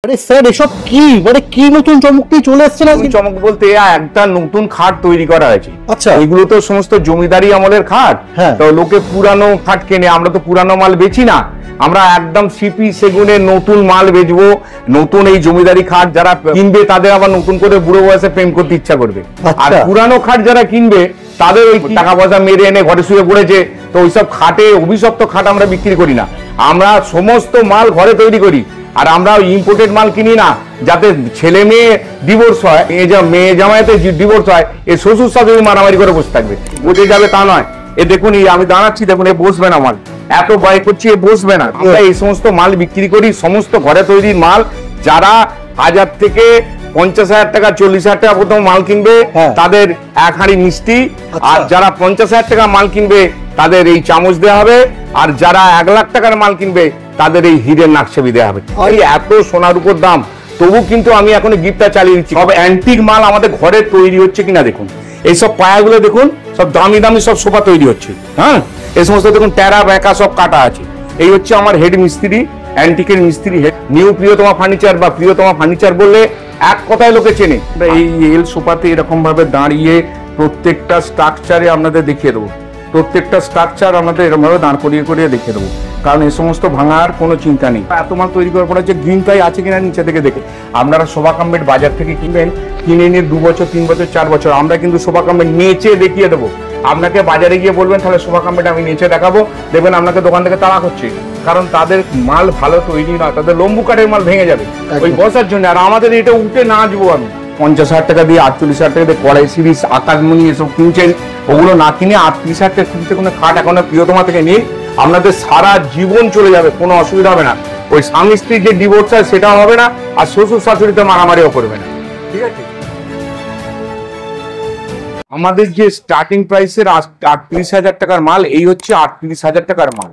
আরে স্যার এসব কি মানে কি নতুন চমকটি চলে আসছে না? চমক বলতে একটা নতুন খাট তৈরি করা হয়েছে। আচ্ছা, এগুলো তো সমস্ত জমিদারি আমলের খাট। হ্যাঁ, তো লোকে পুরানো খাট কেনে, আমরা তো পুরানো মাল বেচি না, আমরা একদম সিপি সেগুনের নতুন মাল বেচবো। নতুন এই জমিদারি খাট যারা কিনবে তাদের আবার নতুন করে বুড়ো বয়সে প্রেম করতে ইচ্ছা করবে। আর পুরানো খাট যারা কিনবে তাদের ওই টাকা পয়সা মেরে এনে ঘরে শুয়ে পড়েছে, তো ওইসব খাটে অভিশপ্ত খাট আমরা বিক্রি করি না, আমরা সমস্ত মাল ঘরে তৈরি করি। আর আমরা ইম্পোর্টেড মাল কিনি না, যাতে ছেলে মেয়ে ডিভোর্স হয়, মেয়ে জামাইতে ডিভোর্স হয়, এ শ্বশুর শাশুড়ি মারামারি করে বসে থাকবে, বুঝে যাবে তা নয়। এ দেখুন আমি দাঁড়াচ্ছি, দেখুন এ বসবে না, মাল এত ভয় করছি, এ বসবে না। আমরা এই সমস্ত মাল বিক্রি করি, সমস্ত ঘরে তৈরির মাল। যারা 1000 থেকে 50,000 টাকা 40,000 টাকা প্রথম মাল কিনবে তাদের এক হাঁড়ি মিষ্টি, আর যারা 50,000 টাকা মাল কিনবে তাদের এই চামচ দেওয়া হবে, আর যারা 1 লাখ টাকার মাল কিনবে তাদের এই হীরের নাকছবি দেওয়া হবে। এত সোনার উপর দাম, তবু কিন্তু আমি এখন গিফটটা চালিয়ে দিচ্ছি। সব অ্যান্টিক মাল আমাদের ঘরে তৈরি হচ্ছে কিনা দেখুন, এইসব পায়াগুলো দেখুন, সব দামি দামি সব সোফা তৈরি হচ্ছে। হ্যাঁ, এই সমস্ত দেখুন টেরা ব্যাকা সব কাটা আছে। এই হচ্ছে আমার হেড মিস্ত্রি, অ্যান্টিকের মিস্ত্রি হেড। নিউ প্রিয়তমা ফার্নিচার বা প্রিয়তমা ফার্নিচার বললে এক কথায় লোকে চেনে। এই এল সোফাতে এরকম ভাবে দাঁড়িয়ে প্রত্যেকটা স্ট্রাকচারে আপনাদের দেখিয়ে দেবো, প্রত্যেকটা স্ট্রাকচার আমাদের এরকম ভাবে দাঁড় করিয়ে করিয়ে দেখিয়ে দেবো, কারণ এই সমস্ত ভাঙার কোনো চিন্তা নেই। এত মাল তৈরি করার পর হচ্ছে গ্রিন প্লাই আছে কিনা নিচে থেকে দেখে। আপনারা সোফা কাম্বেট বাজার থেকে কিনবেন, কিনে নিয়ে 2 বছর 3 বছর 4 বছর, আমরা কিন্তু সোফা কাম্বেট নেচে দেখিয়ে দেবো। আপনাকে বাজারে গিয়ে বলবেন তাহলে সোফা কাম্বেট আমি নেচে দেখাবো, দেখবেন আপনাকে দোকান থেকে তাড়া করছে, কারণ তাদের মাল ভালো তৈরি নয়, তাদের লম্বু কাঠের মাল ভেঙে যাবে ওই বসার জন্য। আর আমাদের এটা উঠে নাচবো আমি। 50,000 টাকা দিয়ে 48,000 টাকা দিয়ে কড়াই সিরিজ আকাশমণি এসব কিনছেন, ওগুলো না কিনে 38,000 টাকা কিনতে কোনো খাট এখন প্রিয়তমা থেকে নিয়ে আপনাদের সারা জীবন চলে যাবে, কোনো অসুবিধা হবে না। ওই স্বামী স্ত্রীর যে ডিভোর্স হয় সেটাও হবে না, আর শ্বশুর শাশুড়িতে মারামারিও করবে না। ঠিক আছে, আমাদের যে স্টার্টিং প্রাইসের 38,000 টাকার মাল, এই হচ্ছে 38,000 টাকার মাল।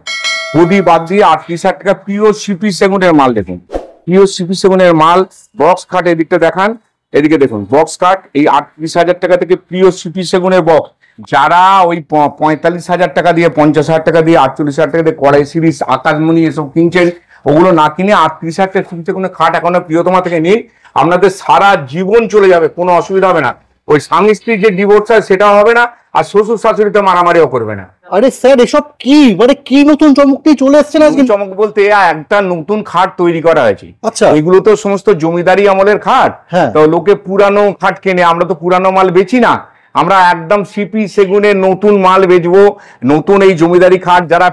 বডি বাদ দিয়ে 38,000 টাকা পিওর সিপি সেগুনের মাল। দেখুন পিওর সিপি সেগুনের মাল, বক্স খাট এদিকটা দেখান, এদিকে দেখুন বক্স কাট। এই 38,000 টাকা থেকে প্রিয় সিপি সেগুনের বক্স। যারা ওই 45,000 টাকা দিয়ে 50,000 টাকা দিয়ে 48,000 টাকা দিয়ে কড়াই সিরিজ আকাশমণি এসব কিনছেন, ওগুলো না কিনে 38,000 টাকা সিপি সেগুনের খাট এখনো প্রিয়তমা থেকে নিয়ে আপনাদের সারা জীবন চলে যাবে, কোনো অসুবিধা হবে না। ওই স্বামী স্ত্রীর যে ডিভোর্স হয় সেটাও হবে না, আর শ্বশুর শাশুড়িতে মারামারিও করবে না। আরে স্যার এসব কি মানে কি নতুন চমকটি চলে আসছে না? চমক বলতে একটা নতুন খাট তৈরি করা হয়েছে। আচ্ছা, এগুলো তো সমস্ত জমিদারি আমলের খাট। তো লোকে পুরানো খাট কেনে, আমরা তো পুরানো মাল বেচি না, আমরা একদম সিপি সেগুনের নতুন মাল বেচবো। নতুন এই জমিদারি খাট যারা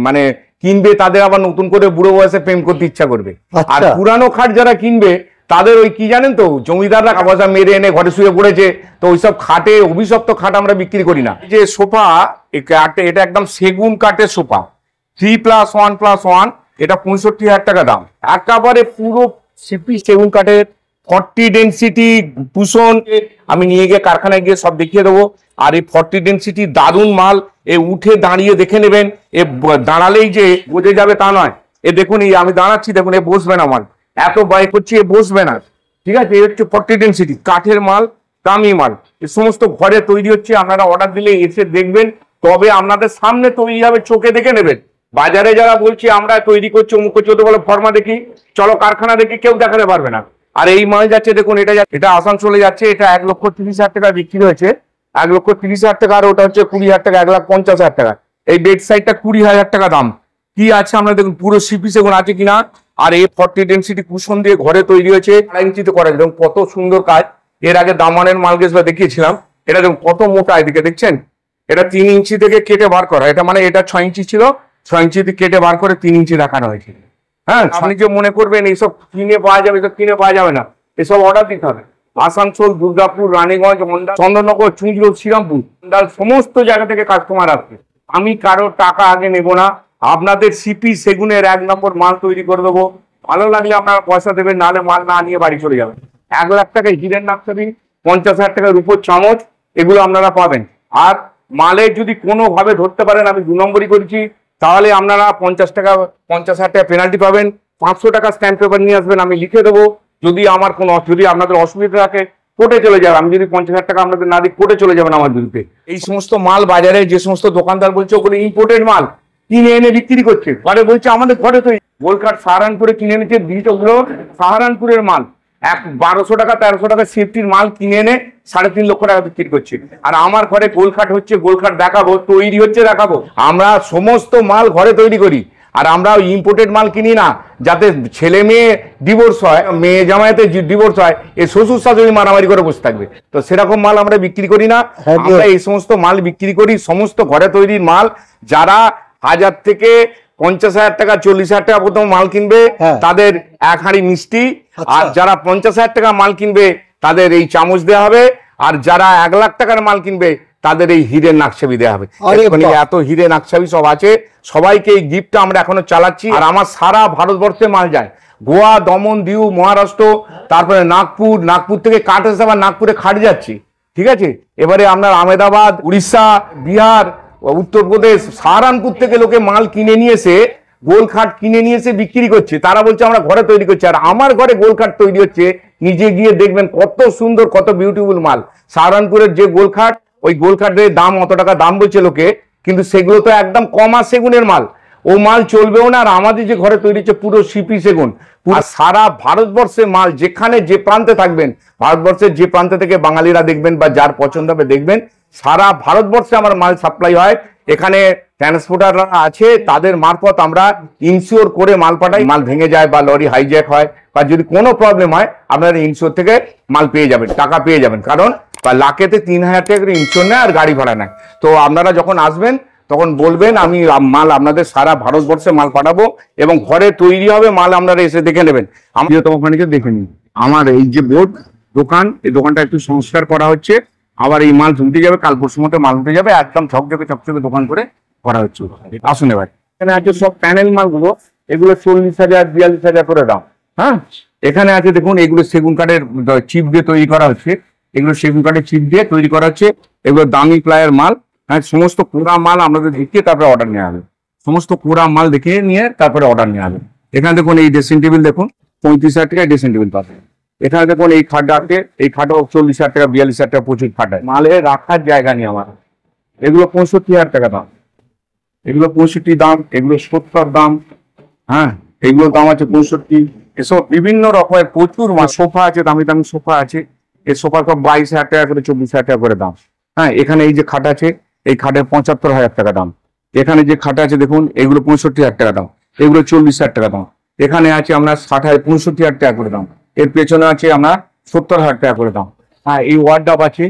মানে কিনবে তাদের আবার নতুন করে বুড়ো বয়সে প্রেম করতে ইচ্ছা করবে। আর পুরানো খাট যারা কিনবে তাদের ওই কি জানেন তো, জমিদাররা পয়সা মেরে এনে ঘরে শুয়ে পড়েছে, তো ওইসব খাটে অভিশপ্ত খাট আমরা বিক্রি করি না। যে সোফা এটা একদম সেগুন কাঠের সোফা, 3+1+1, এটা 65,000 টাকা দাম। একেবারে পুরো সিপি সেগুন কাঠের 40 ডেন্সিটি কুশন, আমি নিয়ে গিয়ে কারখানায় গিয়ে সব দেখিয়ে দেবো। আর এই 40 ডেন্সিটি দারুণ মাল, এ উঠে দাঁড়িয়ে দেখে নেবেন, এ দাঁড়ালেই যে বোঝে যাবে তা নয়। এ দেখুন আমি দাঁড়াচ্ছি, দেখুন এ বসবে না, মাল এত ভয় করছি, এ বসবে না। ঠিক আছে, এই হচ্ছে 40 ডেন্সিটি কাঠের মাল, দামি মাল। এ সমস্ত ঘরে তৈরি হচ্ছে, আপনারা অর্ডার দিলে এসে দেখবেন, তবে আপনাদের সামনে তৈরি হবে, চোখে দেখে নেবেন। বাজারে যারা বলছি আমরা তৈরি করছি অমুক করছি, ওদের বলে ফর্মা দেখি, চলো কারখানা দেখি, কেউ দেখাতে পারবে না। আর এই মাল যাচ্ছে দেখুন, এটা আসানসোলে যাচ্ছে, এটা 1,30,000 টাকা বিক্রি হয়েছে, 1,30,000 টাকা, আর ওটা হচ্ছে 20,000 টাকা, 1,50,000 টাকা। এই বেড সাইডটা 20,000 টাকা দাম। কি আছে আমরা দেখুন, পুরো সিপি সেগুন আছে কিনা। আর এই 40 ডেন্সিটি কুশন দিয়ে ঘরে তৈরি হয়েছে, 2.5 ইঞ্চিতে করা, দেখুন কত সুন্দর কাজ। এর আগে দামানের মাল গেছবা দেখিয়েছিলাম, এটা দেখুন কত মোটা, এদিকে দেখছেন, এটা 3 ইঞ্চি থেকে কেটে বার করা। এটা মানে এটা 6 ইঞ্চি ছিল, 6 ইঞ্চি থেকে কেটে বার করে 3 ইঞ্চি রাখানো হয়েছে। হ্যাঁ, আপনি যে মনে করবেন এইসব কিনে পাওয়া যাবে, এসব কিনে পাওয়া যাবে না, এসব অর্ডার দিতে হবে। আসানসোল, দুর্গাপুর, রানীগঞ্জ, হন্ডা, চন্দননগর, চুঁচুড়া, শ্রীরামপুর, সমস্ত জায়গা থেকে কাস্টমার আসবে। আমি কারো টাকা আগে নেব না, আপনাদের সিপি সেগুনের 1 নম্বর মাল তৈরি করে দেবো। ভালো লাগলে আপনারা পয়সা দেবেন, নাহলে মাল না নিয়ে বাড়ি চলে যাবেন। 1 লাখ টাকায় হীরের নাকছবি, 50,000 টাকার উপর চামচ, এগুলো আপনারা পাবেন। আর মালের যদি কোনোভাবে ধরতে পারেন আমি 2 নম্বরই করেছি, তাহলে আপনারা 50,000 টাকা পেনাল্টি পাবেন। 500 টাকা স্ট্যাম্প পেপার নিয়ে আসবেন, আমি লিখে দেবো। যদি আপনাদের অসুবিধা থাকে কোর্টে চলে যাবে, আমি যদি 50,000 টাকা আপনাদের না দিই কোর্টে চলে যাবেন আমার বিরুদ্ধে। এই সমস্ত মাল বাজারে যে সমস্ত দোকানদার বলছে ওগুলো ইম্পোর্টেড মাল, কিনে এনে বিক্রি করছে, ঘরে বলছে আমাদের ঘরে তো গোল কাঠ সাহারানপুরে কিনে এনেছে, ওগুলো সাহারানপুরের মাল 1200 টাকা 1300 টাকা সেফটির মাল কিনে এনে 3.5 লক্ষ টাকা বিক্রি করছে। আর আমার ঘরে গোল কাঠ হচ্ছে, গোল কাঠ দেখাবো, তৈরি হচ্ছে দেখাবো। আমরা সমস্ত মাল ঘরে তৈরি করি, আর আমরা ইম্পোর্টেড মাল কিনি না, যাতে ছেলে মেয়ে ডিভোর্স হয়, মেয়ে জামাইতে ডিভোর্স হয়, এই শ্বশুর শাশুড়ি মারামারি করে বসে থাকবে, তো সেরকম মাল আমরা বিক্রি করি না। আমরা এই সমস্ত মাল বিক্রি করি, সমস্ত ঘরে তৈরির মাল। যারা 1000 থেকে 50,000 টাকা 40,000 টাকা প্রথম মাল কিনবে তাদের 1 হাঁড়ি মিষ্টি, আর যারা 50,000 টাকা মাল কিনবে তাদের এই চামচ দেওয়া হবে, আর যারা 1 লাখ টাকার মাল কিনবে তাদের এই হিরের নাকছাবি দেওয়া হবে। এত হিরে নাকছাবি সব আছে, সবাইকে এই গিফটটা আমরা এখনো চালাচ্ছি। আর আমার সারা ভারতবর্ষে মাল যায়, গোয়া, দমন, দিউ, মহারাষ্ট্র, তারপরে নাগপুর, নাগপুর থেকে কাঠ এসে আবার নাগপুরে খাট যাচ্ছি, ঠিক আছে। এবারে আপনার আহমেদাবাদ, উড়িষ্যা, বিহার, উত্তরপ্রদেশ, সাহারানপুর থেকে লোকে মাল কিনে নিয়ে এসে গোল খাট কিনে নিয়ে এসে বিক্রি করছে। তারা বলছে আমরা ঘরে তৈরি করছি, আর আমার ঘরে গোল খাট তৈরি হচ্ছে। নিজে গিয়ে দেখবেন কত সুন্দর, কত বিউটিফুল মাল। সাহারানপুরের যে গোল খাট, ওই গোল খাটের দাম অত টাকা দাম বলছে লোকে, কিন্তু সেগুলো তো একদম কমা সেগুনের মাল, ও মাল চলবেও না। আর আমাদের যে ঘরে তৈরি হচ্ছে পুরো সিপি সেগুন। আর সারা ভারতবর্ষে মাল, যেখানে যে প্রান্তে থাকবেন, ভারতবর্ষের যে প্রান্তে থেকে বাঙালিরা দেখবেন বা যার পছন্দ হবে দেখবেন, সারা ভারতবর্ষে আমার মাল সাপ্লাই হয়। এখানে ট্রান্সপোর্টাররা আছে, তাদের মারফত আমরা ইনশিওর করে মাল পাঠাই। মাল ভেঙে যায় বা লরি হাইজ্যাক হয় বা যদি কোনো প্রবলেম হয়, আপনারা ইনশিওর থেকে মাল পেয়ে যাবেন, টাকা পেয়ে যাবেন। কারণ লাখেতে 3000 টাকা করে ইনশিওর নেয় আর গাড়ি ভাড়া নেয়। তো আপনারা যখন আসবেন তখন বলবেন, আমি মাল আপনাদের সারা ভারতবর্ষে মাল পাঠাবো এবং ঘরে তৈরি হবে মাল, আপনারা এসে দেখে নেবেন। আমি ওখানে দেখে নিন আমার এই যে বোর্ড দোকান, এই দোকানটা একটু সংস্কার করা হচ্ছে, আবার এই মাল উঠে যাবে, কাল পরশুর মধ্যে মাল উঠে যাবে, একদম ঝকঝকে চকচকে দোকান করে করা হচ্ছে। আসুন এবার, এখানে আছে সব প্যানেল মালগুলো, এগুলো 40,000 42,000 করে দাম। হ্যাঁ, এখানে আছে দেখুন, এগুলো সেগুন কাঠের চিপ দিয়ে তৈরি করা হচ্ছে, এগুলো সেগুন কাঠের চিপ দিয়ে তৈরি করা হচ্ছে, এগুলো দামি প্লায়ের মাল। হ্যাঁ, সমস্ত কোড়া মাল আপনাদের দেখিয়ে তারপরে অর্ডার নেওয়া হবে, সমস্ত কোড়া মাল দেখিয়ে নিয়ে তারপরে অর্ডার নেওয়া হবে। এখানে দেখুন এই ড্রেসিং টেবিল দেখুন 35,000 টাকায় ড্রেসিং টেবিল পাবে। এখানে দেখুন এই খাটটা আছে, এই খাটও 40,000 টাকা 42,000 টাকা প্রচুর খাটায়। মালে রাখার জায়গা নেই আমার। এগুলো 65,000 টাকা দাম, এগুলো 65 দাম, এগুলো 70 দাম। হ্যাঁ, এগুলো দাম আছে 65। এসব বিভিন্ন রকমের প্রচুর সোফা আছে, দামি দামি সোফা আছে। এই সোফা সব 22,000 টাকা করে 24,000 টাকা করে দাম। হ্যাঁ, এখানে এই যে খাট আছে, এই খাটের 75,000 টাকা দাম। এখানে যে খাট আছে দেখুন, এগুলো 65,000 টাকা দাম, এগুলো 40,000 টাকা দাম। এখানে আছে আপনার 65,000 টাকা করে দাম। এর পেছনে আছে আপনার 70,000 টাকা করে দাম। হ্যাঁ, এই ওয়ার্ডডাব আছে,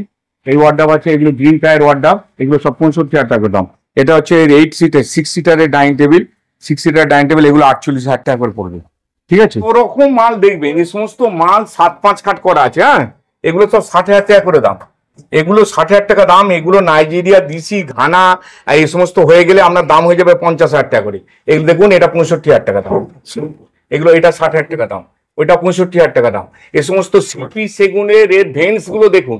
এই ওয়ার্ডডাব আছে, এগুলো গ্রিন টায়ার ওয়ার্ডডাব, এগুলো সব 65,000 টাকা করে দাম। এটা হচ্ছে 8 সিটের 6 সিটারের dining table, 6 seater dining table, এগুলো 48,000 টাকা করে পড়বে। ঠিক আছে, ওরকম মাল দেখবেন, এই সমস্ত মাল 7-5 খাট করা আছে। হ্যাঁ, এগুলো সব 60,000 টাকা করে দাম, এগুলো 60,000 টাকা দাম। এগুলো নাইজেরিয়া, দিসি, ঘানা এই সমস্ত হয়ে গেলে আপনার দাম হয়ে যাবে 50,000 টাকা করে। এগুলো দেখুন, এটা 65,000 টাকা দাম, এগুলো এটা 60,000 টাকা দাম, ওইটা 65,000 টাকা দাম। এ সমস্ত সিপি সেগুনের এর ভেন্স গুলো দেখুন,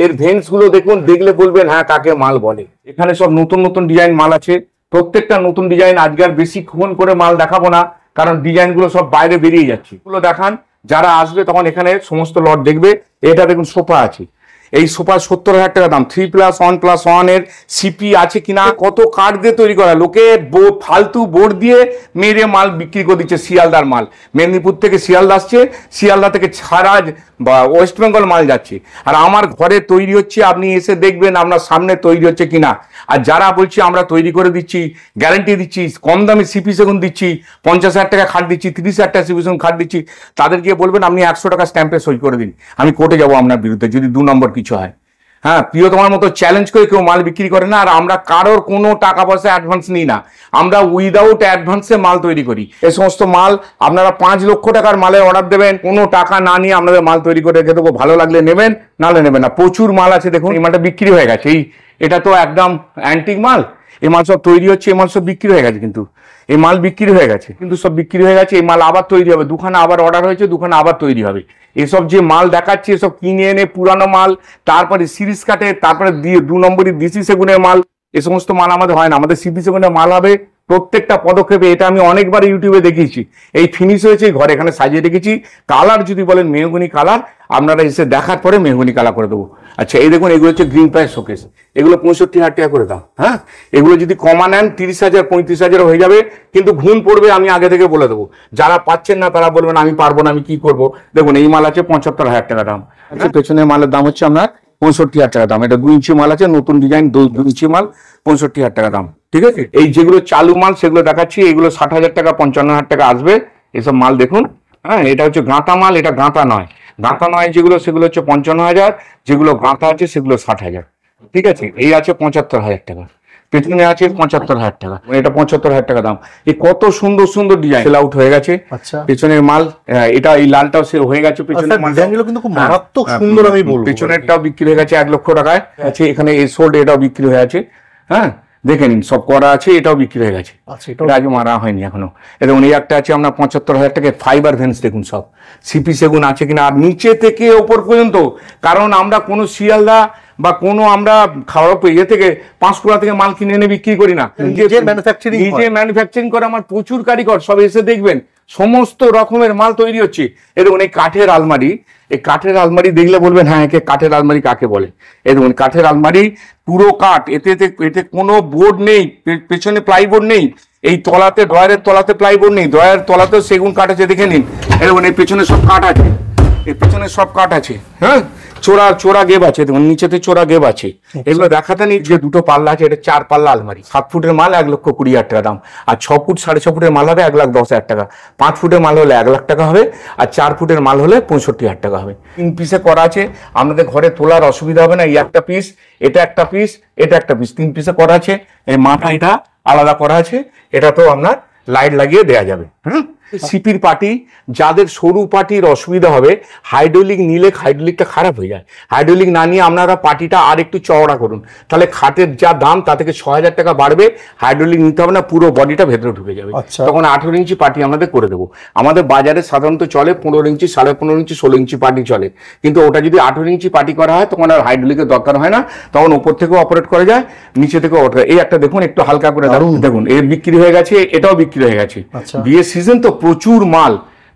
এর ভেন্স গুলো দেখুন, দেখলে বলবেন হ্যাঁ কাকে মাল বলে। এখানে সব নতুন নতুন ডিজাইন মাল আছে, প্রত্যেকটা নতুন ডিজাইন। আজকে আর বেশিক্ষণ করে মাল দেখাবো না, কারণ ডিজাইন গুলো সব বাইরে বেরিয়ে যাচ্ছে। এগুলো দেখান, যারা আসবে তখন এখানে সমস্ত লট দেখবে। এটা দেখুন সোফা আছে, এই সোফা 70,000 টাকা দাম। 3+1+1 এর সিপি আছে কিনা, কত কাঠ দিয়ে তৈরি করা, লোকে ফালতু বোর্ড দিয়ে মেরে মাল বিক্রি করে দিচ্ছে। শিয়ালদার মাল, মেদিনীপুর থেকে শিয়ালদা আসছে, শিয়ালদা থেকে ছাড়া বা ওয়েস্ট বেঙ্গল মাল যাচ্ছে। আর আমার ঘরে তৈরি হচ্ছে, আপনি এসে দেখবেন আপনার সামনে তৈরি হচ্ছে কিনা। আর যারা বলছে আমরা তৈরি করে দিচ্ছি, গ্যারান্টি দিচ্ছি, কম দামে সিপি সেগুন দিচ্ছি, 50,000 টাকা খাট দিচ্ছি, 30,000 টাকা সিপি সেগুন খাট দিচ্ছি, তাদের গিয়ে বলবেন আপনি 100 টাকা স্ট্যাম্পে সই করে দিন, আমি কোর্টে যাবো আপনার বিরুদ্ধে যদি 2 নম্বর কিছু হয়। হ্যাঁ, প্রিয় তোমার মতো চ্যালেঞ্জ করে কেউ মাল বিক্রি করে না। আর আমরা কারোর কোনো টাকা পয়সা অ্যাডভান্স নিই না, আমরা উইদাউট অ্যাডভান্সে মাল তৈরি করি। এই সমস্ত মাল আপনারা 5 লক্ষ টাকার মালের অর্ডার দেবেন, কোনো টাকা না নিয়ে আপনাদের মাল তৈরি করে রেখে দেবো। ভালো লাগলে নেবেন, নাহলে নেবেন না। প্রচুর মাল আছে দেখুন, এই মালটা বিক্রি হয়ে গেছে। এটা তো একদম অ্যান্টিক মাল, এই মাল সব তৈরি হচ্ছে, এই মাল সব বিক্রি হয়ে গেছে, কিন্তু এই মাল বিক্রি হয়ে গেছে, কিন্তু সব বিক্রি হয়ে গেছে। এই মাল আবার তৈরি হবে, 2খানা আবার অর্ডার হয়েছে, 2খানা আবার তৈরি হবে। এসব যে মাল দেখাচ্ছি, এসব কিনে এনে পুরানো মাল, তারপরে সিরিজ কাটে, তারপরে 2 নম্বরই দিসি সেগুনের মাল, এ সমস্ত মাল আমাদের হয় না। আমাদের সিপি সেগুনের মাল হবে প্রত্যেকটা পদক্ষেপে, এটা আমি অনেকবার ইউটিউবে দেখিয়েছি। এই ফিনিশ হয়েছে ঘরে, এখানে সাজিয়ে রেখেছি। কালার যদি বলেন মেহগনি কালার, আপনারা এসে দেখার পরে মেহগনি কালার করে দেবো। আচ্ছা, এই দেখুন, এগুলো হচ্ছে গ্রিন প্রাইস শোকেস, এগুলো 65,000 টাকা করে দাম। হ্যাঁ, এগুলো যদি কমা নেন 30,000 35,000 হয়ে যাবে, কিন্তু ঘুণ পড়বে, আমি আগে থেকে বলে দেবো। যারা পাচ্ছেন না তারা বলবেন আমি পারবো না, আমি কি করবো। দেখুন, এই মাল আছে 75,000 টাকা দাম। আচ্ছা, পেছনের মালের দাম হচ্ছে আপনার 65,000 টাকা দাম। এটা 2 ইঞ্চি মাল আছে, নতুন ডিজাইন, 2 ইঞ্চি মাল, 65,000 টাকা দাম। ঠিক আছে, এই যেগুলো চালু মাল সেগুলো দেখাচ্ছি, এগুলো 60,000 টাকা 55,000 টাকা আসবে। এসব মাল দেখুন। হ্যাঁ, এটা হচ্ছে গাঁথা মাল, এটা গাঁথা নয়। গাঁথা নয় যেগুলো, সেগুলো হচ্ছে 55,000, যেগুলো গাঁথা আছে সেগুলো 60,000। ঠিক আছে, এই আছে 75,000 টাকা, পেছনে আছে 75,000 টাকা, এটা 75,000 টাকা দাম। এই কত সুন্দর সুন্দর ডিজাইন সেল আউট হয়ে গেছে। পেছনের মাল, এটা এই লালটাও সেল হয়ে গেছে। পেছনের ডিজাইনগুলো কিন্তু খুব মারাত্মক সুন্দর, আমি বলবো। পেছনেরটাও বিক্রি হয়ে গেছে 1 লক্ষ টাকায় আছে। এখানে এই সোল্ড, এটাও বিক্রি হয়ে আছে। হ্যাঁ, দেখে নিন, সব করা আছে, এটাও বিক্রি হয়ে গেছে, এটা আগে মারা হয়নি এখনো। দেখুন, এই একটা আছে আপনার 75,000 টাকা, ফাইবার ভেন্স দেখুন, সব সিপি সেগুন আছে কিনা, আর নিচে থেকে ওপর পর্যন্ত। কারণ আমরা কোনো শিয়ালদা বা কোনো আমরা খাওয়া ইয়ে থেকে, পাঁশকুড়া থেকে মাল কিনে এনে বিক্রি করি না, নিজে ম্যানুফ্যাকচারিং করে আমার প্রচুর কারিগর, সব এসে দেখবেন সমস্ত রকমের মাল তৈরি হচ্ছে। এরকম এই কাঠের আলমারি, এই কাঠের আলমারি দেখলে বলবেন হ্যাঁ, একে কাঠের আলমারি কাকে বলে। এরকম কাঠের আলমারি, পুরো কাঠ, এতে কোনো বোর্ড নেই, পেছনে প্লাইবোর্ড নেই, এই তলাতে, ড্রয়ারের তলাতে প্লাইবোর্ড নেই, ড্রয়ারের তলাতেও সেগুন কাঠ আছে, দেখে নিন। এরকম এই পেছনে সব কাঠ আছে, এর পেছনে সব কাঠ আছে। হ্যাঁ, চোরা গেব আছে, দেখুন নিচেতে চোরা গেব আছে। এগুলো দেখাতে নেই যে 2 পাল্লা আছে, এটা 4 পাল্লা আলমারি। 7 ফুটের মাল 1,20,000 টাকা দাম, আর 6 ফুট 6.5 ফুটের মাল হবে 1,10,000 টাকা, 5 ফুটের মাল হলে 1 লাখ টাকা হবে, আর 4 ফুটের মাল হলে 65,000 টাকা হবে। 3 পিসে করা আছে, আপনাদের ঘরে তোলার অসুবিধা হবে না। এই একটা পিস, এটা একটা পিস, এটা একটা পিস, 3 পিসে করা আছে। এই মাথা এটা আলাদা করা আছে, এটা তো আপনার লাইট লাগিয়ে দেওয়া যাবে। হ্যাঁ, সিপির পার্টি, যাদের সরু পার্টির অসুবিধা হবে, হাইড্রোলিক নিলে হাইড্রোলিকটা খারাপ হয়ে যায়। হাইড্রোলিক না নিয়ে আপনারা পার্টিটা আর একটু চওড়া করুন, তাহলে খাটের যা দাম তা থেকে 6,000 টাকা বাড়বে। হাইড্রোলিক নিতে হবে না, পুরো বডিটা ভেতরে ঢুকে যাবে। তখন 18 ইঞ্চি পার্টি আমাদের করে দেবো। আমাদের বাজারে সাধারণত চলে 15 ইঞ্চি, 15.5 ইঞ্চি, 16 ইঞ্চি পার্টি চলে, কিন্তু ওটা যদি 18 ইঞ্চি পার্টি করা হয় তখন আর হাইড্রোলিকের দরকার হয় না, তখন উপর থেকেও অপারেট করা যায়, নিচে থেকেও অপারেট। এই একটা দেখুন, একটু হালকা করে দেখুন, এর বিক্রি হয়ে গেছে, এটাও বিক্রি হয়ে গেছে। বিয়ের সিজন তো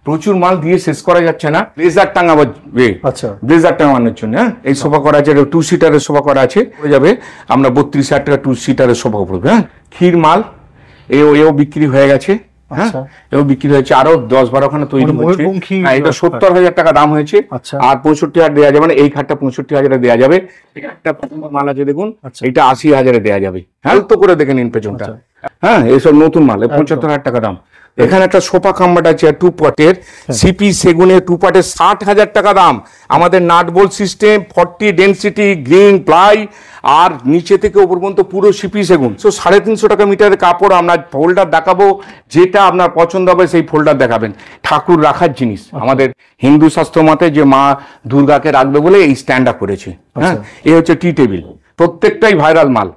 প্রচুর মাল দিয়ে শেষ করা যাচ্ছে না। ব্লেজার টাঙাবো, ব্লেজার টাঙানোর জন্য। হ্যাঁ, এই সোফা করা আছে, 2 সিটারের সোফা করা আছে, হয়ে যাবে আমরা 32,000 টাকা 2 সিটারের সোফা পড়বে। হ্যাঁ, ক্ষীর মাল, এও বিক্রি হয়ে গেছে। হ্যাঁ, এও বিক্রি হয়েছে, আরো 10-12 খানা তৈরি হচ্ছে। এটা 70,000 টাকা দাম হয়েছে, আর 65,000 দেওয়া যাবে না। এই খাটটা 65,000 দেওয়া যাবে। একটা মাল আছে দেখুন, এটা 80,000 দেওয়া যাবে। হ্যাঁ, তো করে দেখে নিন পেছনটা। হ্যাঁ, এইসব নতুন মাল, 75,000 টাকা দাম। এখানে একটা সোফা কাম্বাট আছে 2 পার্টের, সিপি সেগুনের 2 পার্টের, 60,000 টাকা দাম। আমাদের nut bolt system, 40 density, green ply, আর নিচে থেকে ওপর পর্যন্ত পুরো সিপি সেগুন। 350 টাকা মিটারের কাপড়। আমরা ফোল্ডার দেখাবো, যেটা আপনার পছন্দ হবে সেই ফোল্ডার দেখাবেন। ঠাকুর রাখার জিনিস, আমাদের হিন্দু শাস্ত্র মতে যে মা দুর্গাকে রাখবে বলে এই স্ট্যান্ডটা করেছে। হ্যাঁ, এই হচ্ছে টি টেবিল, প্রত্যেকটাই ভাইরাল মাল,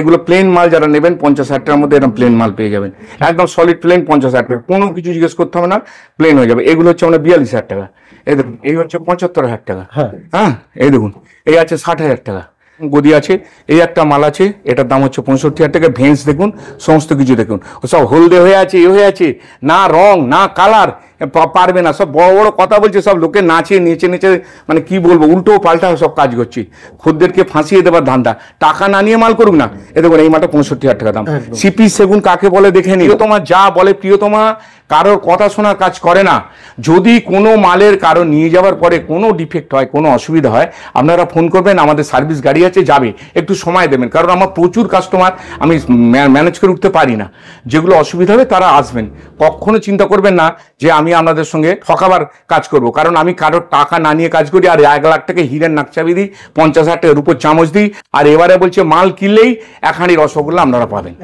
এগুলো প্লেন মাল। যারা নেবেন 50,000 টাকার মধ্যে এরকম প্লেন মাল পেয়ে যাবেন, একদম সলিড প্লেন 50,000 টাকা, কোনো কিছু জিজ্ঞেস করতে হবে না, প্লেন হয়ে যাবে। এগুলো হচ্ছে আমরা 42,000 টাকা। এই দেখুন, এই হচ্ছে 75,000 টাকা। হ্যাঁ, এই দেখুন, এই আছে 60,000 টাকা। গদি আছে, এই একটা মাল আছে, এটার দাম হচ্ছে 65,000 টাকা। ভেন্স দেখুন, সমস্ত কিছু দেখুন, সব হলদে হয়ে আছে, হয়ে আছে, না রং না কালার, পারবে না। সব বড় বড় কথা বলছে, সব লোকে নাচে নেচে মানে কি বলবো, উল্টো পাল্টা সব কাজ করছি। খদ্দেরকে ফাঁসিয়ে দেবার ধান্দা, টাকা না নিয়ে মাল করুক না। এ দেখুন, এই মালটা 65,000 টাকা দাম। সিপি সেগুন কাকে বলে দেখে নি। প্রিয়তমা যা বলে, প্রিয়তমা কারোর কথা শোনার কাজ করে না। যদি কোনো মালের কারো নিয়ে যাওয়ার পরে কোনো ডিফেক্ট হয়, কোনো অসুবিধা হয়, আপনারা ফোন করবেন, আমাদের সার্ভিস গাড়ি আছে, যাবে, একটু সময় দেবেন। কারণ আমার প্রচুর কাস্টমার, আমি ম্যানেজ করে উঠতে পারি না। যেগুলো অসুবিধা হবে তারা আসবেন। কখনো চিন্তা করবেন না যে আমি আপনাদের সঙ্গে ঠকাবার কাজ করব, কারণ আমি কারোর টাকা না নিয়ে কাজ করি। আর 1 লাখ টাকা হীরের নাকচাবি দিই, 50,000 টাকার উপর চামচ দিই, আর এবারে বলছে মাল কিনলেই 1 হাঁড়ি রসগোল্লা আপনারা পাবেন।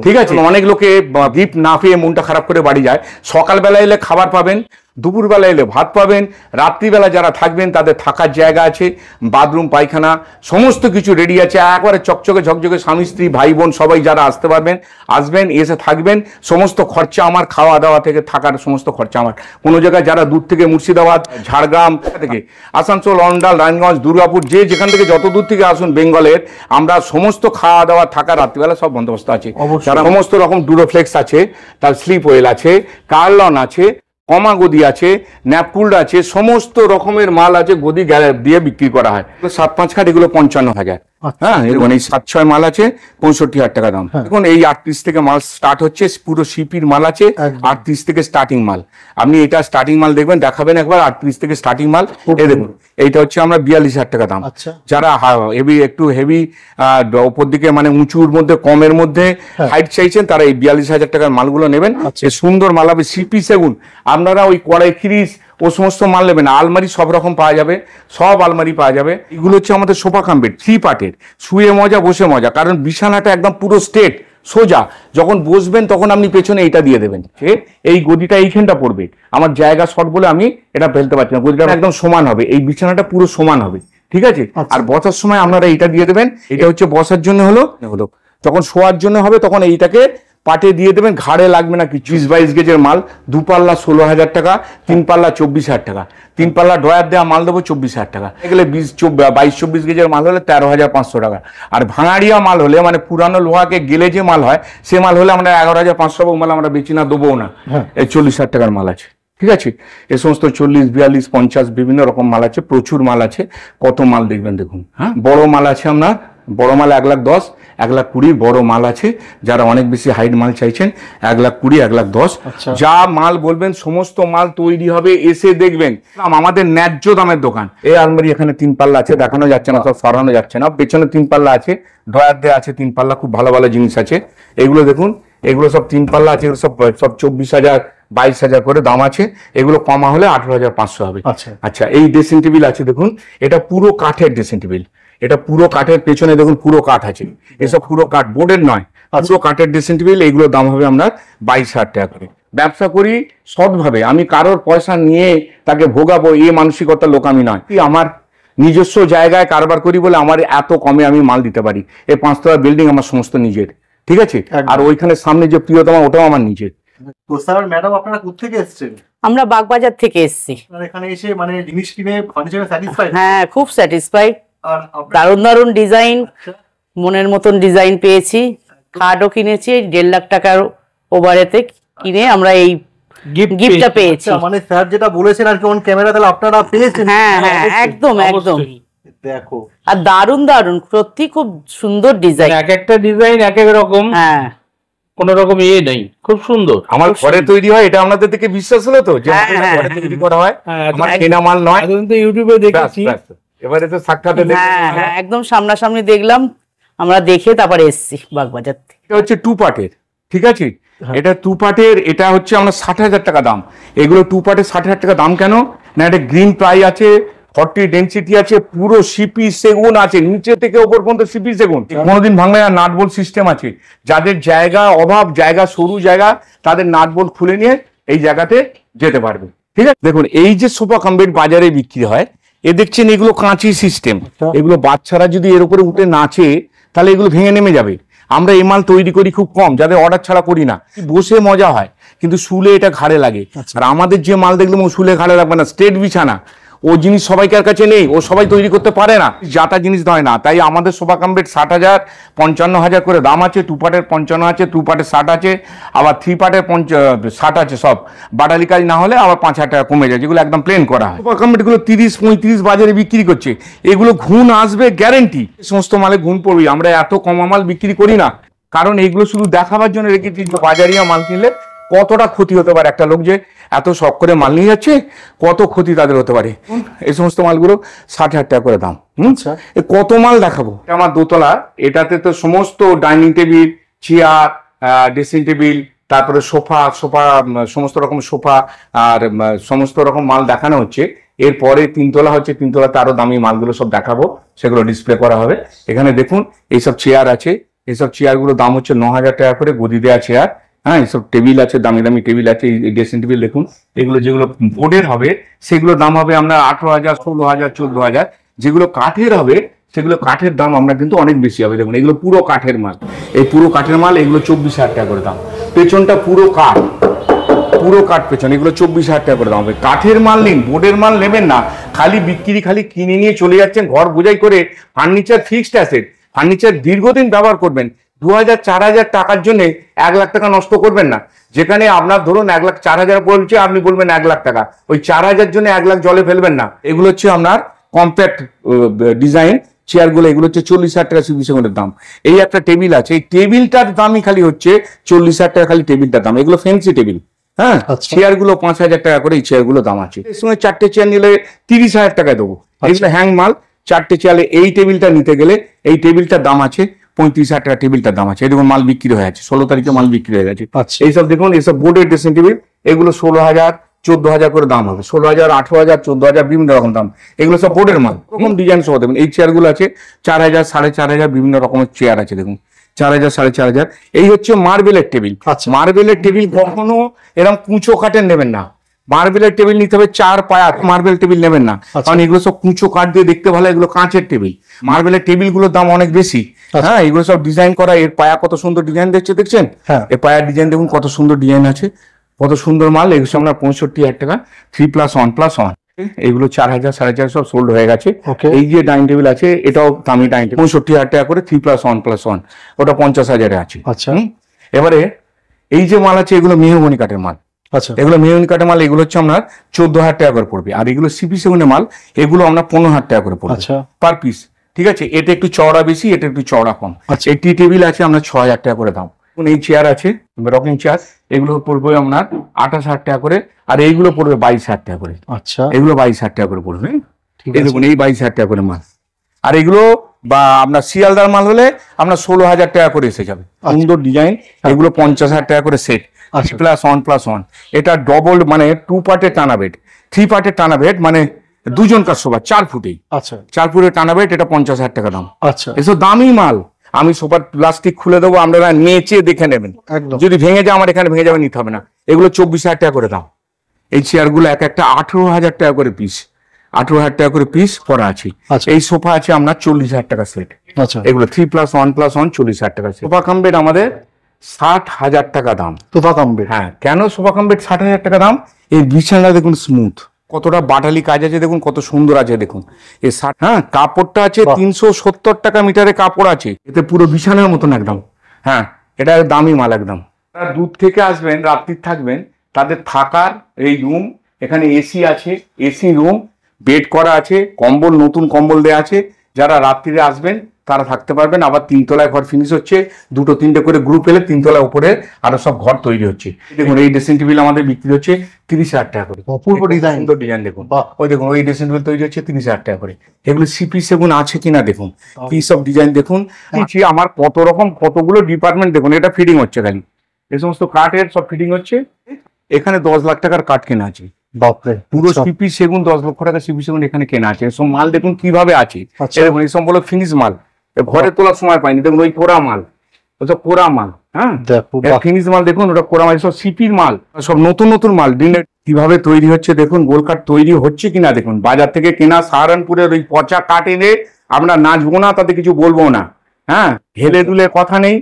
ঠিক আছে, অনেক লোকে গিফট না পেয়ে মনটা খারাপ করে বাড়ি যায়। সকালবেলা এলে খাবার পাবেন, দুপুরবেলা এলে ভাত পাবেন, রাত্রিবেলা যারা থাকবেন তাদের থাকার জায়গা আছে, বাথরুম পায়খানা সমস্ত কিছু রেডি আছে, একবারে চকচকে ঝকঝকে, স্বামী স্ত্রী ভাই বোন সবাই যারা আসতে পারবেন আসবেন, এসে থাকবেন, সমস্ত খরচা আমার, খাওয়া দাওয়া থেকে থাকার সমস্ত খরচা আমার। কোনো জায়গায় যারা দূর থেকে মুর্শিদাবাদ, ঝাড়গ্রাম থেকে, আসানসোল, অন্ডাল, রায়গঞ্জ, দুর্গাপুর, যে যেখান থেকে যত দূর থেকে আসুন বেঙ্গলের, আমরা সমস্ত খাওয়া দাওয়া থাকা রাত্রিবেলা সব বন্দোবস্ত আছে। যারা সমস্ত রকম ডুরোফ্লেক্স আছে, তার স্লিপ ওয়েল আছে, কার্লন আছে, কমা গদি আছে, ন্যাপকুল্ড আছে, সমস্ত রকমের মাল আছে, গদি দিয়ে বিক্রি করা হয়। 7-5 খাট এগুলো 55,000। হ্যাঁ, এরকম এই 7-6 মাল আছে 65,000 টাকা দাম। এখন এই 38 থেকে মাল স্টার্ট হচ্ছে, পুরো সিপির মাল আছে 38 থেকে স্টার্টিং মাল। আপনি এটা স্টার্টিং মাল দেখবেন, দেখাবেন একবার, 38 থেকে স্টার্টিং মাল। এই দেখুন, এইটা হচ্ছে আমরা 42,000 টাকা দাম। যারা হেভি, একটু হেভি ওপর দিকে মানে উঁচুর মধ্যে, কমের মধ্যে হাইট চাইছেন, তারা এই 42,000 টাকার মালগুলো নেবেন। সুন্দর মাল হবে, সিপি সেগুন। আপনারা ওই কড়াই খিরিস ও সমস্ত মাল নেবেন। আলমারি সব রকম পাওয়া যাবে, সব আলমারি পাওয়া যাবে। এগুলো হচ্ছে আমাদের সোফা কাম বেড, 3 পার্টের, শুয়ে মজা বসে মজা, কারণ বিছানাটা একদম পুরো স্ট্রেট সোজা। যখন বসবেন তখন আপনি পেছনে এইটা দিয়ে দেবেন, এই গদিটা এইখানটা পড়বে। আমার জায়গা শর্ট বলে আমি এটা ফেলতে পারছি না, গদিটা একদম সমান হবে, এই বিছানাটা পুরো সমান হবে, ঠিক আছে। আর বসার সময় আপনারা এইটা দিয়ে দেবেন, এটা হচ্ছে বসার জন্য হলো। যখন শোয়ার জন্য হবে তখন এইটাকে পাটে দিয়ে দেবেন, ঘাড়ে লাগবে না কিছু। 20-22 গেজের মাল, 2 পাল্লা 16,000 টাকা, 3 পাল্লা 24,000 টাকা, 3 পাল্লা ড্রয়ার দেওয়া মাল দেবো 24,000 টাকা। এগুলো 22-24 গেজের মাল হলে 13,500 টাকা। আর ভাঙাড়িয়া মাল হলে, মানে পুরানো লোহাকে গেলে যে মাল হয়, সে মাল হলে আমরা 11,500 মাল আমরা বেচি না, দেবো না। এই 40,000 টাকার মাল আছে, ঠিক আছে। এই সমস্ত 40, 42, 50 বিভিন্ন রকম মাল আছে, প্রচুর মাল আছে। কত মাল দেখবেন, দেখুন। হ্যাঁ, বড় মাল আছে, আমরা বড় মাল 1,10,000, 1,20,000 বড় মাল আছে। যারা অনেক বেশি হাইট মাল চাইছেন, 1,20,000, 1,10,000। যা মাল বলবেন সমস্ত মাল তৈরি হবে, এসে দেখবেন। আমাদের ন্যায্য দামের দোকান। এই আলমারি এখানে 3 পাল্লা আছে, দেখানো যাচ্ছে না, সব সরানো যাচ্ছে না। পেছনে 3 পাল্লা আছে, ড্রয়ার দেওয়া আছে 3 পাল্লা, খুব ভালো ভালো জিনিস আছে। এগুলো দেখুন, এগুলো সব 3 পাল্লা আছে, এগুলো সব 24,000, 22,000 করে দাম আছে। এগুলো কমা হলে 18,500 হবে। আচ্ছা, এই ড্রেসিং টেবিল আছে, দেখুন, এটা পুরো কাঠের ড্রেসিং টেবিল। এটা পুরো কাঠের, পেছনে দেখুন পুরো কাঠ আছে, এসব পুরো কাঠ, বোর্ডের নয়, পুরো কাঠের ড্রেসিং টেবিল। এইগুলোর দাম হবে আপনার 22,000 টাকা করে। ব্যবসা করি সৎভাবে, আমি কারোর পয়সা নিয়ে তাকে ভোগাবো এই মানসিকতার লোক আমি নয়। আমার নিজস্ব জায়গায় কারবার করি বলে আমার এত কমে আমি মাল দিতে পারি। এই 5 তলা বিল্ডিং আমার সমস্ত নিজের, ঠিক আছে। আর ওইখানে সামনে যে প্রিয়তমা, ওটাও আমার নিজের। তো স্যার, ম্যাডাম, আপনারা কোথা থেকে এসেছেন? আমরা বাগবাজার থেকে এসেছি। এখানে এসে মানে জিনিস কিনে ফার্নিচারে স্যাটিসফাইড? হ্যাঁ, খুব স্যাটিসফাইড। দারুণ দারুণ ডিজাইন, মনের মতন ডিজাইন পেয়েছি। খাটও কিনেছি 1.5 লাখ টাকার ওভারেতে কিনে আমরা এই গিফটটা পেয়েছি। মানে স্যার যেটা বলেছেন আর কি অন ক্যামেরা, তাহলে আপনারা পেয়েছেন? হ্যাঁ হ্যাঁ, একদম একদম। দেখো, আর দারুণ দারুণ, সত্যি খুব সুন্দর ডিজাইন। এক একটা ডিজাইন এক এক রকম। হ্যাঁ, কোন রকম ইয়ে নেই, খুব সুন্দর। আমার ঘরে তৈরি হয়, এটা আপনাদের থেকে বিশ্বাস হলো তো যে ঘরে তৈরি করা হয়, আমার কেনা মাল নয়। ইউটিউবে দেখেছি, এবারে তো সাক্ষাতে হ্যাঁ, একদম সামনাসামনি দেখলাম, আমরা দেখে তারপরে এসেছি বাগবাজার থেকে। এটা হচ্ছে 2 পার্টের, ঠিক আছে। এটা 2 পার্টের, এটা হচ্ছে আমরা 60,000 টাকা দাম। এগুলো 2 পার্টের 60,000 টাকা দাম কেন না, এটা গ্রিন প্লাই আছে, 40 ডেন্সিটি আছে, পুরো সিপি সেগুন আছে, নিচে থেকে ওপর পর্যন্ত সিপি সেগুন, কোনোদিন ভাঙবে না। নাট বোল্ট সিস্টেম আছে, যাদের জায়গা অভাব, জায়গা সরু জায়গা, তাদের নাট বোল্ট খুলে নিয়ে এই জায়গাতে যেতে পারবে, ঠিক আছে। দেখুন, এই যে সোফা কাম বেড বাজারে বিক্রি হয়, এ দেখছেন এগুলো কাঁচি সিস্টেম। এগুলো বাচ্চারা যদি এর উপরে উঠে নাচে তাহলে এগুলো ভেঙে নেমে যাবে। আমরা এই মাল তৈরি করি খুব কম, যাদের অর্ডার ছাড়া করি না। বসে মজা হয়, কিন্তু শুলে এটা ঘাড়ে লাগে। আর আমাদের যে মাল দেখলাম ও শুলে ঘাড়ে লাগবে না, স্ট্রেট বিছানা। ও জিনিস সবাইকার কাছে নেই, ও সবাই তৈরি করতে পারে না, যাতা জিনিস হয় না। তাই আমাদের সোফা কাম বেড 60,000, 55,000 করে দাম আছে। 2 পার্টের 55 আছে, 2 পার্টের 60 আছে, আবার 3 পার্টের 60 আছে। সব বাটালি কাজ না হলে আবার 5,000 টাকা কমে যায়, যেগুলো একদম প্লেন করা হয়। সোফা কাম বেডগুলো 30-35 বাজারে বিক্রি করছে। এগুলো ঘুণ আসবে গ্যারেন্টি, সমস্ত মালে ঘুণ পড়বে। আমরা এত কমা মাল বিক্রি করি না, কারণ এগুলো শুধু দেখাবার জন্য রেখেছি। বাজারিয়া মাল কিনলে কতটা ক্ষতি হতে পারে, একটা লোক যে এত শখ করে মাল নিয়ে যাচ্ছে, কত ক্ষতি তাদের হতে পারে। এই সমস্ত মালগুলো 60,000 টাকা করে দাম। কত মাল দেখাবো। আমার 2 তলা, এটাতে তো সমস্ত dining table, chair, dressing table, তারপরে সোফা, সমস্ত রকম সোফা আর সমস্ত রকম মাল দেখানো হচ্ছে। এরপরে 3 তলা হচ্ছে, 3 তলাতে আরো দামি মালগুলো সব দেখাবো, সেগুলো ডিসপ্লে করা হবে। এখানে দেখুন এইসব চেয়ার আছে, এইসব চেয়ারগুলো দাম হচ্ছে 9,000 টাকা করে, গদি দেওয়া চেয়ার। হ্যাঁ, এইসব টেবিল আছে, দামি দামি টেবিল আছে। এই ড্রেসিং টেবিল দেখুন, এগুলো যেগুলো বোর্ডের হবে সেগুলোর দাম হবে আপনার 18,000, 16,000, 14,000। যেগুলো কাঠের হবে সেগুলো কাঠের দাম আমরা কিন্তু অনেক বেশি হবে। দেখুন এগুলো পুরো কাঠের মাল, এই পুরো কাঠের মাল, এগুলো 24,000 টাকা করে দাম। পেছনটা পুরো কাঠ, পুরো কাঠ পেছন, এগুলো 24,000 টাকা করে দাম হবে। কাঠের মাল নিন, বোর্ডের মাল নেবেন না। খালি বিক্রি, খালি কিনে নিয়ে চলে যাচ্ছেন ঘর বোঝাই করে। ফার্নিচার ফিক্সড অ্যাসেট, ফার্নিচার দীর্ঘদিন ব্যবহার করবেন। 2,000, 4,000 টাকার জন্য 1 লাখ টাকা নষ্ট করবেন না। যেখানে আপনার ধরুন 1 লাখ 4,000 বলছে, আপনি বলবেন 1 লাখ টাকা, ওই 4,000 জন্য 1 লাখ জলে ফেলবেন না। এগুলো হচ্ছে আপনার কম্প্যাক্ট ডিজাইন চেয়ারগুলো, এগুলো হচ্ছে 40,000 টাকা সিপি সেগুনের দাম। এই একটা টেবিল আছে, এই টেবিলটার দামই খালি হচ্ছে 40,000 টাকা, খালি টেবিলটার দাম। এগুলো ফ্যান্সি টেবিল। হ্যাঁ, চেয়ার গুলো 5,000 টাকা করে এই চেয়ার গুলো দাম আছে। এর সঙ্গে 4টে চেয়ার নিলে 30,000 টাকায় দেবো। এগুলো হ্যাং মাল। 4টে চেয়ারে এই টেবিলটা নিতে গেলে এই টেবিলটার দাম আছে 35,000 টাকা, টেবিলটার দাম আছে। এরকম মাল বিক্রি হয়ে আছে, 16 তারিখে মাল বিক্রি হয়ে গেছে। এইসব দেখুন, এইসব বোর্ডের ড্রেসিং টেবিল, এগুলো 16,000, 14,000 করে দাম হবে। 16,000, 18,000, 14,000 বিভিন্ন রকম দাম। এগুলো সব বোর্ডের মাল, রকম ডিজাইন সহ দেবেন। এই চেয়ার গুলো আছে 4,000, 4,500, বিভিন্ন রকমের চেয়ার আছে। দেখুন 4,000, 4,500। এই হচ্ছে মার্বেলের টেবিল। মার্বেলের টেবিল কখনো এরকম কুঁচো কাঠের নেবেন না। মার্বেলের টেবিল নিতে হবে 4 পায়া, মার্বেল টেবিল নেবেন না, কারণ এগুলো সব কুঁচো কাঠ দিয়ে দেখতে ভালো, এগুলো কাঁচের টেবিল। মার্বেলের টেবিল গুলোর দাম অনেক বেশি। হ্যাঁ, এগুলো সব ডিজাইন করা। এর পায়া কত সুন্দর ডিজাইন দেখছেন? এই পায়ার ডিজাইন দেখুন, কত সুন্দর ডিজাইন আছে, কত সুন্দর মাল। এগুলো আমরা 65,000 টাকা 3+1+1। এগুলো 4,000, 4,500 সব সোল্ড হয়ে গেছে। এই যে ডাইনিং টেবিল আছে, এটাও দামি ডাইনিং টেবিল, 65,000 টাকা করে 3+1+1, ওটা 50,000 আছে। আচ্ছা, এবারে এই যে মাল আছে, এগুলো মেহগনি কাঠের মাল। আচ্ছা, এগুলো মেহগনি কাঠের মাল, এগুলো হচ্ছে আপনার 14,000 টাকা করে পড়বে। আর এগুলো সিপি সেগুনের মাল, এগুলো আমরা 15,000 টাকা করে পড়বে পার পিস। ঠিক আছে, এটা একটু চওড়া বেশি, এটা একটু চওড়া কম। এই টি টেবিল আছে আমরা 6,000 টাকা করে দাম। এই চেয়ার আছে রকিং চেয়ার, এগুলো পড়বে আপনার 28,000 টাকা করে, আর এইগুলো পড়বে 22,000 টাকা করে। আচ্ছা, এগুলো 22,000 টাকা করে পড়বে। এই দেখুন, এই 22,000 টাকা করে মাল। আর এগুলো বা আপনার শিয়ালদার মাল হলে আপনার 16,000 টাকা করে এসে যাবে। সুন্দর ডিজাইন, এগুলো 50,000 টাকা করে সেট, 3+1+1। এটা ডবল, মানে 2 পার্টের টানা বেড, 3 পার্টের টানা বেড, মানে দুজনকার সোফা 4 ফুটেই। আচ্ছা, 4 ফুটের টানা বেড, এটা 50,000 টাকা দাম। আচ্ছা, এসব দামি মাল। আমি সোফার প্লাস্টিক খুলে দেবো, আপনারা নেচে দেখে নেবেন। যদি ভেঙে যায়, আমার এখানে ভেঙে যাবে, নিতে হবে না। এগুলো 24,000 টাকা করে দাম। এই চেয়ারগুলো এক একটা 18,000 টাকা করে পিস, 18,000 টাকা করে পিস পড়া আছে। এই সোফা আছে আপনার 40,000 টাকা সেট। আচ্ছা, এগুলো 3+1+1, 40,000 টাকা। সোফা কাম বেড আমাদের 60,000 টাকা দাম। সোফা কাম বেড, হ্যাঁ, কেন সোফা কাম বেড 60,000 টাকা দাম? এই বিছানা দেখুন স্মুথ, কতটা বাটালি কাজ আছে দেখুন, কত সুন্দর আছে দেখুন। এই হ্যাঁ, কাপড়টা আছে 370 টাকা মিটারে কাপড় আছে, এতে পুরো বিছানার মতন একদম। হ্যাঁ, এটা দামি মাল একদম। যারা দূর থেকে আসবেন, রাত্রি থাকবেন, তাদের থাকার এই রুম, এখানে এসি আছে, এসি রুম, বেড করা আছে, কম্বল, নতুন কম্বল দেওয়া আছে। যারা রাত্রিরে আসবেন তারা থাকতে পারবেন। আবার 3 তলায় ঘর ফিনিশ হচ্ছে, 2-3টে করে গ্রুপ এলে 3 তলায় উপরে আরো সব ঘর তৈরি হচ্ছে। দেখুন, এই ড্রেসিং টেবিল আমাদের বিক্রি হচ্ছে 30,000 টাকা করে। অপূর্ব ডিজাইন, সুন্দর ডিজাইন দেখুন। ওই দেখুন, ওই ড্রেসিং টেবিল তৈরি হচ্ছে 30,000 টাকা করে। এগুলো সিপি সেগুন আছে কিনা দেখুন, পিস অফ ডিজাইন দেখুন। আমার কত রকম, কতগুলো ডিপার্টমেন্ট দেখুন। এটা ফিটিং হচ্ছে খালি, এই সমস্ত কাঠের সব ফিটিং হচ্ছে। এখানে 10 লাখ টাকার কাঠ কেনা আছে। বাপরে, পুরো সিপি সেগুন 10 লক্ষ টাকা সিপি সেগুন এখানে কেনা আছে। এসব মাল দেখুন কিভাবে আছে। দেখুন, এই সম্পূর্ণ ফিনিশ মাল, ঘরে তোলার সময় পাইনি। দেখুন, ওই কোরা মাল, ওসব কোরা মাল। হ্যাঁ, ফিনিশ মাল দেখুন, ওটা কোরা মাল, সব সিপির মাল, সব নতুন নতুন মাল। দিনের কিভাবে তৈরি হচ্ছে দেখুন, গোলকাঠ তৈরি হচ্ছে কিনা দেখুন। বাজার থেকে কেনা সাহারানপুরের ওই পচা কাঠ এনে আমরা নাচবো না, তাতে কিছু বলবো না। হ্যাঁ, হেলে দুলে কথা নেই,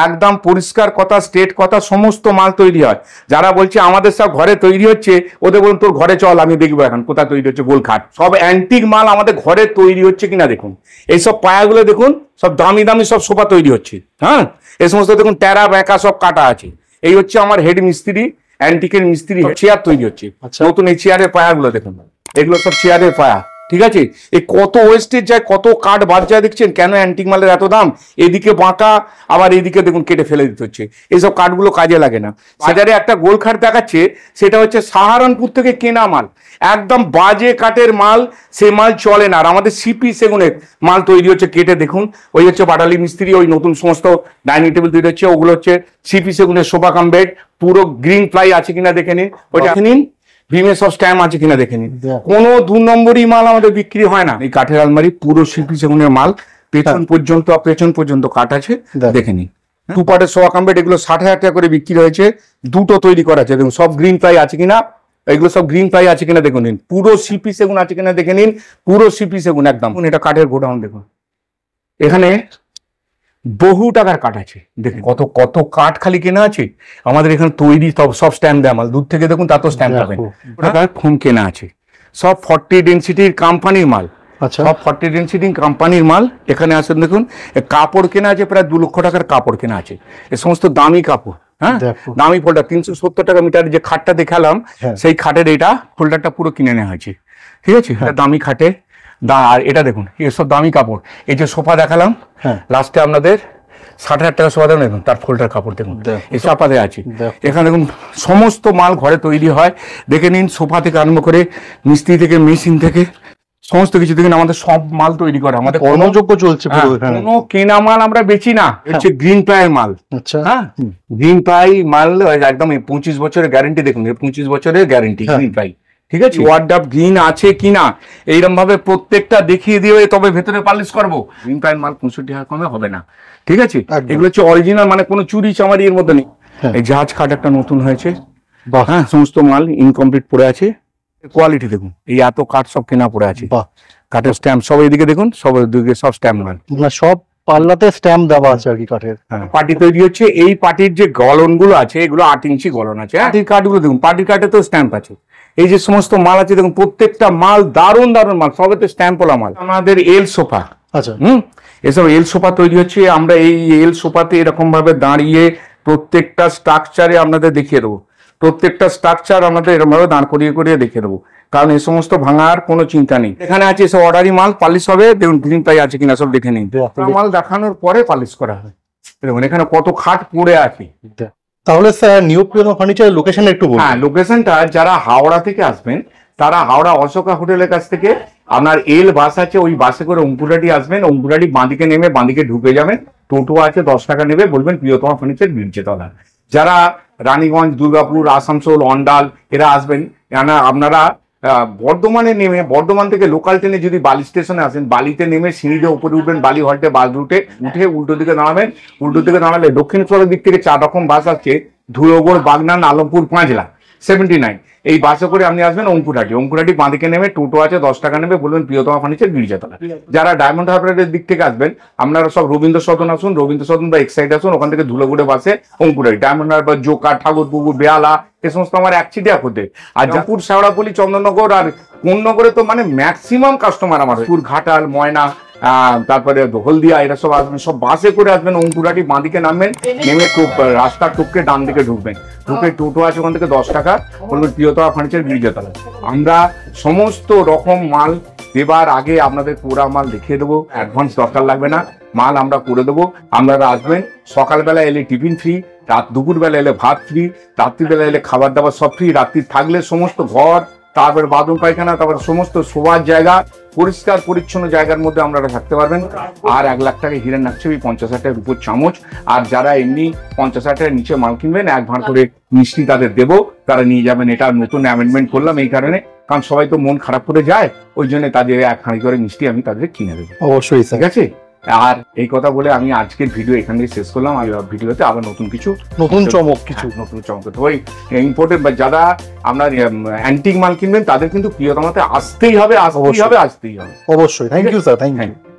একদম পরিষ্কার কথা, স্টেট কথা, সমস্ত মাল তৈরি হয়। যারা বলছে আমাদের সব ঘরে তৈরি হচ্ছে, ওদের বলুন তোর ঘরে চল, আমি দেখবো এখন কোথায় তৈরি হচ্ছে গোলখাট। সব অ্যান্টিক মাল আমাদের ঘরে তৈরি হচ্ছে কিনা দেখুন। এইসব পায়াগুলো দেখুন, সব দামি দামি সব সোফা তৈরি হচ্ছে। হ্যাঁ, এই সমস্ত দেখুন ট্যারা ব্যাঁকা সব কাটা আছে। এই হচ্ছে আমার হেড মিস্ত্রি, অ্যান্টিকের মিস্ত্রি। চেয়ার তৈরি হচ্ছে নতুন, এই চেয়ারের পায়াগুলো দেখুন, এগুলো সব চেয়ারের পায়া। ঠিক আছে, এই কত ওয়েস্টেজ যায়, কত কাঠ বাদ যায় দেখছেন। কেন অ্যান্টিক মালের এত দাম? এদিকে বাঁকা, আবার এদিকে দেখুন কেটে ফেলে দিতে হচ্ছে। এইসব কাঠগুলো কাজে লাগে না। বাজারে একটা গোলখাট দেখাচ্ছে, সেটা হচ্ছে সাহারানপুর থেকে কেনা মাল, একদম বাজে কাঠের মাল, সে মাল চলে না। আর আমাদের সিপি সেগুনের মাল তৈরি হচ্ছে কেটে দেখুন। ওই হচ্ছে বাটালি মিস্ত্রি, ওই নতুন সমস্ত ডাইনিং টেবিল তৈরি হচ্ছে, ওগুলো হচ্ছে সিপি সেগুনের সোফা কাম বেড। পুরো গ্রিন প্লাই আছে কিনা দেখে নিন, ওইটা দেখে নিন। ভীমে সব স্ট্যাম্প আছে কিনা দেখে নিন। কোনো 2 নম্বরই মাল আমাদের বিক্রি হয় না। এই কাঠের আলমারি পুরো শিল্পী সেগুনের মাল, পেছন পর্যন্ত কাঠ আছে, দেখে নিন। টু পার্টের সোয়া কাম্বেট, এগুলো 60,000 টাকা করে বিক্রি হয়েছে। দুটো তৈরি করা আছে, দেখুন সব গ্রিন প্লাই আছে কিনা, এগুলো সব গ্রিন প্লাই আছে কিনা দেখুন নিন, পুরো সিপি সেগুন আছে কিনা দেখে নিন, পুরো সিপি সেগুন একদম। এটা কাঠের গোডাউন দেখুন, এখানে বহু টাকার কাঠ আছে, দেখুন কত কত কাঠ খালি কেনা আছে আমাদের এখানে তৈরি, সব স্ট্যাম্প দেয় মাল, দূর থেকে দেখুন তাতেও স্ট্যাম্প পাবেন। টাকার ফোম কেনা আছে, সব 40 ডেনসিটির কোম্পানির মাল, সব 40 ডেনসিটি কোম্পানির মাল। এখানে আসেন দেখুন, কাপড় কেনা আছে প্রায় 2 লক্ষ টাকার কাপড় কেনা আছে, এ সমস্ত দামি কাপড়। হ্যাঁ, দামি ফোল্ডার 370 টাকা মিটার যে খাটটা দেখালাম, সেই খাটের এটা ফোল্ডারটা পুরো কিনে নেওয়া হয়েছে, ঠিক আছে। দামি খাটে, আর এটা দেখুন এসব দামি কাপড়। এই যে সোফা দেখালাম লাস্টে আপনাদের 60,000 টাকা সোফা দেখুন, তার ফোল্ডার কাপড় দেখুন এই চাপাতে আছে। এখানে দেখুন সমস্ত মাল ঘরে তৈরি হয়, দেখে নিন, সোফা থেকে আরম্ভ করে মিস্ত্রি থেকে মেশিন থেকে সমস্ত কিছু দেখেন, আমাদের সব মাল তৈরি করে, আমাদের কর্মযোগ্য চলছে। কোনো কেনা মাল আমরা বেচি না, হচ্ছে গ্রিন প্লাইয়ের মাল। আচ্ছা, হ্যাঁ, গ্রিন প্লাই মাল একদম 25 বছরের গ্যারেন্টি, দেখুন 25 বছরের গ্যারেন্টি গ্রিন প্লাই, ঠিক আছে। ওয়ার্ডাপ গ্রিন আছে কিনা এইরকম ভাবে প্রত্যেকটা দেখিয়ে দিয়ে তবে ভেতরে পালিশ করবো। গ্রিন প্লাইয়ের মাল 65,000 কমে হবে না, ঠিক আছে। এগুলো হচ্ছে অরিজিনাল, মানে কোনো চুরি চামারি এর মধ্যে নেই। এই জাহাজ খাট একটা নতুন হয়েছে, হ্যাঁ, সমস্ত মাল ইনকমপ্লিট পড়ে আছে। কোয়ালিটি দেখুন, এই এত কাঠ সব কেনা পড়ে আছে, কাঠের স্ট্যাম্প সব এইদিকে দেখুন, সব দিকে সব স্ট্যাম্প মাল, সব পাল্লাতে স্ট্যাম্প দেওয়া আছে আর কি কাঠের। পার্টি তৈরি হচ্ছে, এই পার্টির যে গলন গুলো আছে এগুলো 8 ইঞ্চি গলন আছে। পার্টির কাঠগুলো দেখুন, পার্টির কাঠে তো স্ট্যাম্প আছে। এই যে সমস্ত মাল আছে দেখুন, প্রত্যেকটা মাল দারুণ দারুণ মাল, সবেতে স্ট্যাম্পওয়ালা মাল। আমাদের এল সোফা, আচ্ছা, এসব এল সোফা তৈরি হচ্ছে। আমরা এই এল সোফাতে এরকম ভাবে দাঁড়িয়ে প্রত্যেকটা স্ট্রাকচারে আপনাদের দেখিয়ে দেবো, প্রত্যেকটা স্ট্রাকচার আমাদের এরকম ভাবে দাঁড় করিয়ে করিয়ে দেখিয়ে দেবো, কারণ এই সমস্ত ভাঙার কোনো চিন্তা নেই। এখানে আছে সব অর্ডারি মাল, পালিশ হবে, দেখুন গ্রিন প্লাই আছে কিনা সব দেখে নিন। মাল দেখানোর পরে পালিশ করা হয়, দেখুন এখানে কত খাট পড়ে আছে। তাহলে স্যার নিউ প্রিয়তমা ফার্নিচারের লোকেশন একটু বলুন। হ্যাঁ, লোকেশনটা যারা হাওড়া থেকে আসবেন তারা হাওড়া অশোকা হোটেলের কাছ থেকে আপনার এল বাস আছে, ওই বাসে করে অঙ্কুরাটি আসবেন, অঙ্কুরাটি বাঁদিকে নেমে বাঁদিকে ঢুকে যাবেন, টোটো আছে 10 টাকা নেবে, বলবেন প্রিয়তমা ফার্নিচার বীরচেতলা। যারা রানীগঞ্জ, দুর্গাপুর, আসানসোল, অন্ডাল এরা আসবেন, আপনারা বর্ধমানে নেমে, বর্ধমান থেকে লোকাল ট্রেনে যদি বালি স্টেশনে আসেন, বালিতে নেমে সিঁড়িতে উপরে উঠবেন, বালি হল্টে বাস রুটে উঠে উল্টো দিকে দাঁড়াবেন। উল্টো দিকে দাঁড়ালে দক্ষিণেশ্বরের দিক থেকে 4 রকম বাস আসছে, ধুলোগড়, বাগনান, আলমপুর, পাঁচলা 79। এই বাসে করে আপনি আসবেন অঙ্কুরহাটি, অঙ্কুরহাটি বাঁদিকে নেমে টোটো আছে 10 টাকা নেবে, বলবেন প্রিয়তমা ফার্নিচার গিরিজাতলা। যারা ডায়মন্ড হারবারের দিক থেকে আসবেন আপনারা সব রবীন্দ্র সদন আসুন, রবীন্দ্র সদন বা এক্সাইড আসুন, ওখান থেকে ধুলোগুড়ে বাসে অঙ্কুরহাটি, ডায়মন্ড হারবার, জোকা, ঠাকুরপুকুর, বেহালা এই সমস্ত আমার একচিটিয়া করতে। আর জাপুর, শেওড়াপল্লী, চন্দননগর আর কোন্নগরে তো মানে ম্যাক্সিমাম কাস্টমার আমার, ঘাটাল, ময়না, তারপরে হলদিয়া এরা সব আসবেন, সব বাসে করে আসবেন। অঙ্কুরহাটি বাঁদিকে নামবেন, নেমে রাস্তা টুককে ডান দিকে ঢুকবেন, ঢুকে টোটো আছে ওখান থেকে 10 টাকা, বলবেন প্রিয়তমা ফার্নিচার গিরিজাতলা। আমরা সমস্ত রকম মাল দেবার আগে আপনাদের পুরা মাল দেখিয়ে দেবো, অ্যাডভান্স দরকার লাগবে না, মাল আমরা করে দেবো। আপনারা আসবেন, সকালবেলা এলে টিফিন ফ্রি, দুপুরবেলা এলে ভাত ফ্রি, রাত্রিবেলা এলে খাবার দাবার সব ফ্রি। রাত্রি থাকলে সমস্ত ঘর, তারপরে বাথরুম পায়খানা, তারপরে সমস্ত শোবার জায়গা, পরিষ্কার পরিচ্ছন্ন জায়গার মধ্যে আপনারা থাকতে পারবেন। আর 1 লাখ টাকা হিরেন নাকছবি, 50,000 টাকার উপর চামচ। আর যারা এমনি 50,000 টাকার নিচে মাল কিনবেন, 1 ভাঁড় করে মিষ্টি তাদের দেবো, তারা নিয়ে যাবেন। এটা নতুন অ্যামেন্ডমেন্ট করলাম এই কারণে, কারণ সবাই তো মন খারাপ করে যায়, ওই জন্য তাদের 1 হাঁড়ি করে মিষ্টি আমি তাদের কিনে দেবো। অবশ্যই, ঠিক আছে। আর এই কথা বলে আমি আজকের ভিডিও এখান থেকে শেষ করলাম। আর ভিডিওতে আবার নতুন চমক নতুন চমক ওই ইম্পোর্টেড বা যারা আপনার অ্যান্টিক মাল কিনবেন তাদের কিন্তু প্রিয়তমাতে আসতেই হবে। অবশ্যই। Thank you sir, thank you.